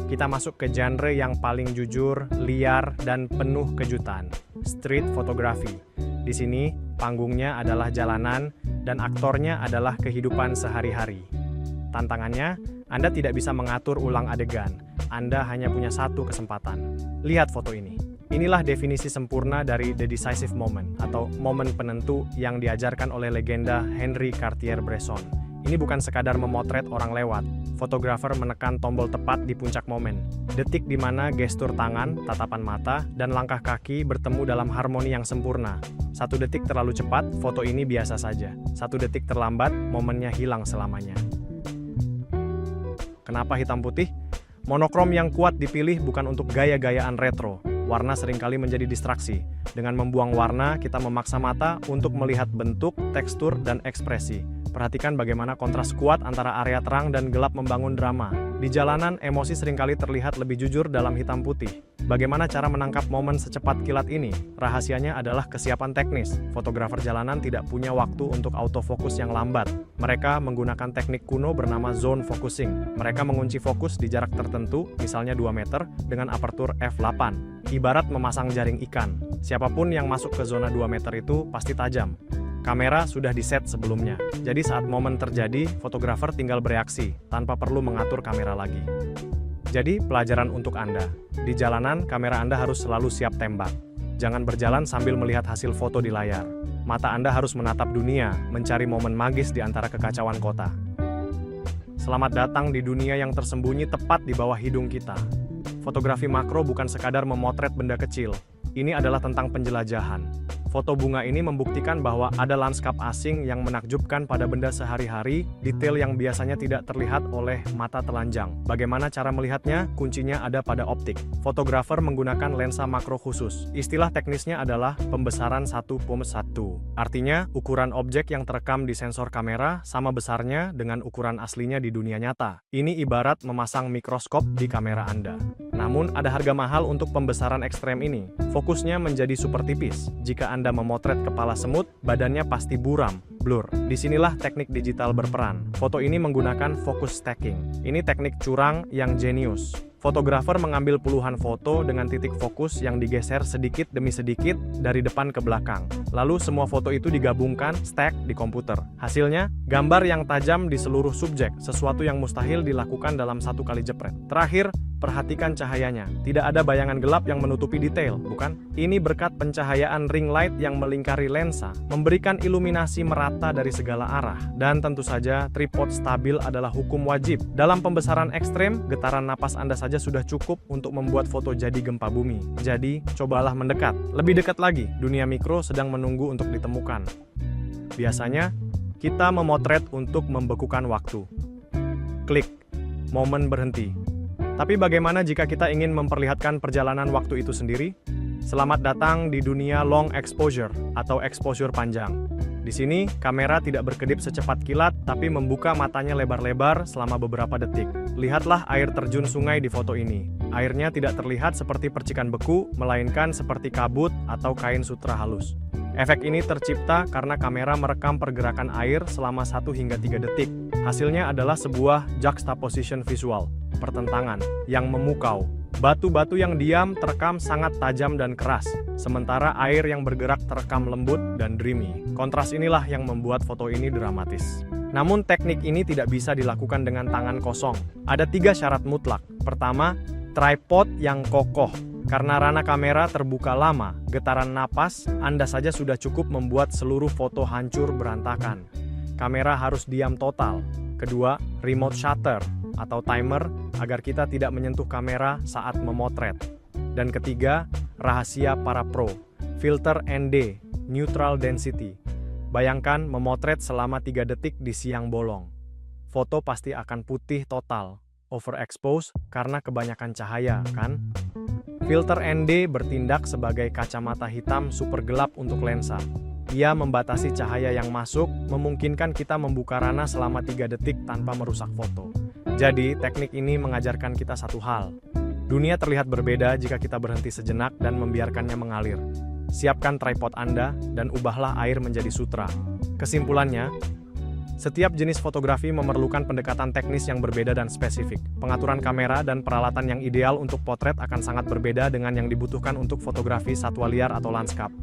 kita masuk ke genre yang paling jujur, liar, dan penuh kejutan. Street photography. Di sini, panggungnya adalah jalanan, dan aktornya adalah kehidupan sehari-hari. Tantangannya, Anda tidak bisa mengatur ulang adegan. Anda hanya punya satu kesempatan. Lihat foto ini. Inilah definisi sempurna dari the decisive moment, atau momen penentu yang diajarkan oleh legenda Henri Cartier-Bresson. Ini bukan sekadar memotret orang lewat. Fotografer menekan tombol tepat di puncak momen. Detik di mana gestur tangan, tatapan mata, dan langkah kaki bertemu dalam harmoni yang sempurna. 1 detik terlalu cepat, foto ini biasa saja. 1 detik terlambat, momennya hilang selamanya. Kenapa hitam putih? Monokrom yang kuat dipilih bukan untuk gaya-gayaan retro. Warna seringkali menjadi distraksi. Dengan membuang warna, kita memaksa mata untuk melihat bentuk, tekstur, dan ekspresi. Perhatikan bagaimana kontras kuat antara area terang dan gelap membangun drama. Di jalanan, emosi seringkali terlihat lebih jujur dalam hitam putih. Bagaimana cara menangkap momen secepat kilat ini? Rahasianya adalah kesiapan teknis. Fotografer jalanan tidak punya waktu untuk autofokus yang lambat. Mereka menggunakan teknik kuno bernama zone focusing. Mereka mengunci fokus di jarak tertentu, misalnya 2 meter, dengan apertur f8. Ibarat memasang jaring ikan. Siapapun yang masuk ke zona 2 meter itu pasti tajam. Kamera sudah diset sebelumnya. Jadi saat momen terjadi, fotografer tinggal bereaksi, tanpa perlu mengatur kamera lagi. Jadi, pelajaran untuk Anda. Di jalanan, kamera Anda harus selalu siap tembak. Jangan berjalan sambil melihat hasil foto di layar. Mata Anda harus menatap dunia, mencari momen magis di antara kekacauan kota. Selamat datang di dunia yang tersembunyi tepat di bawah hidung kita. Fotografi makro bukan sekadar memotret benda kecil. Ini adalah tentang penjelajahan. Foto bunga ini membuktikan bahwa ada lanskap asing yang menakjubkan pada benda sehari-hari, detail yang biasanya tidak terlihat oleh mata telanjang. Bagaimana cara melihatnya? Kuncinya ada pada optik. Fotografer menggunakan lensa makro khusus. Istilah teknisnya adalah pembesaran 1:1. Artinya, ukuran objek yang terekam di sensor kamera sama besarnya dengan ukuran aslinya di dunia nyata. Ini ibarat memasang mikroskop di kamera Anda. Namun, ada harga mahal untuk pembesaran ekstrem ini. Fokusnya menjadi super tipis. Jika Anda memotret kepala semut, badannya pasti buram, blur. Disinilah teknik digital berperan. Foto ini menggunakan focus stacking. Ini teknik curang yang jenius. Fotografer mengambil puluhan foto dengan titik fokus yang digeser sedikit demi sedikit dari depan ke belakang. Lalu semua foto itu digabungkan, stack di komputer. Hasilnya, gambar yang tajam di seluruh subjek, sesuatu yang mustahil dilakukan dalam 1 kali jepret. Terakhir, perhatikan cahayanya. Tidak ada bayangan gelap yang menutupi detail, bukan? Ini berkat pencahayaan ring light yang melingkari lensa, memberikan iluminasi merata dari segala arah. Dan tentu saja, tripod stabil adalah hukum wajib. Dalam pembesaran ekstrem, getaran napas Anda saja sudah cukup untuk membuat foto jadi gempa bumi. Jadi, cobalah mendekat. Lebih dekat lagi, dunia mikro sedang menunggu untuk ditemukan. Biasanya, kita memotret untuk membekukan waktu. Klik, momen berhenti. Tapi bagaimana jika kita ingin memperlihatkan perjalanan waktu itu sendiri? Selamat datang di dunia long exposure atau exposure panjang. Di sini, kamera tidak berkedip secepat kilat, tapi membuka matanya lebar-lebar selama beberapa detik. Lihatlah air terjun sungai di foto ini. Airnya tidak terlihat seperti percikan beku, melainkan seperti kabut atau kain sutra halus. Efek ini tercipta karena kamera merekam pergerakan air selama 1 hingga 3 detik. Hasilnya adalah sebuah juxtaposition visual, pertentangan, yang memukau. Batu-batu yang diam terekam sangat tajam dan keras, sementara air yang bergerak terekam lembut dan dreamy. Kontras inilah yang membuat foto ini dramatis. Namun teknik ini tidak bisa dilakukan dengan tangan kosong. Ada 3 syarat mutlak. Pertama, tripod yang kokoh. Karena rana kamera terbuka lama, getaran napas, Anda saja sudah cukup membuat seluruh foto hancur berantakan. Kamera harus diam total. Kedua, remote shutter atau timer agar kita tidak menyentuh kamera saat memotret. Dan ketiga, rahasia para pro, filter ND, neutral density. Bayangkan memotret selama 3 detik di siang bolong. Foto pasti akan putih total, overexpose karena kebanyakan cahaya, kan? Filter ND bertindak sebagai kacamata hitam super gelap untuk lensa. Ia membatasi cahaya yang masuk, memungkinkan kita membuka rana selama 3 detik tanpa merusak foto. Jadi, teknik ini mengajarkan kita satu hal. Dunia terlihat berbeda jika kita berhenti sejenak dan membiarkannya mengalir. Siapkan tripod Anda dan ubahlah air menjadi sutra. Kesimpulannya, Setiap jenis fotografi memerlukan pendekatan teknis yang berbeda dan spesifik. Pengaturan kamera dan peralatan yang ideal untuk potret akan sangat berbeda dengan yang dibutuhkan untuk fotografi satwa liar atau lanskap.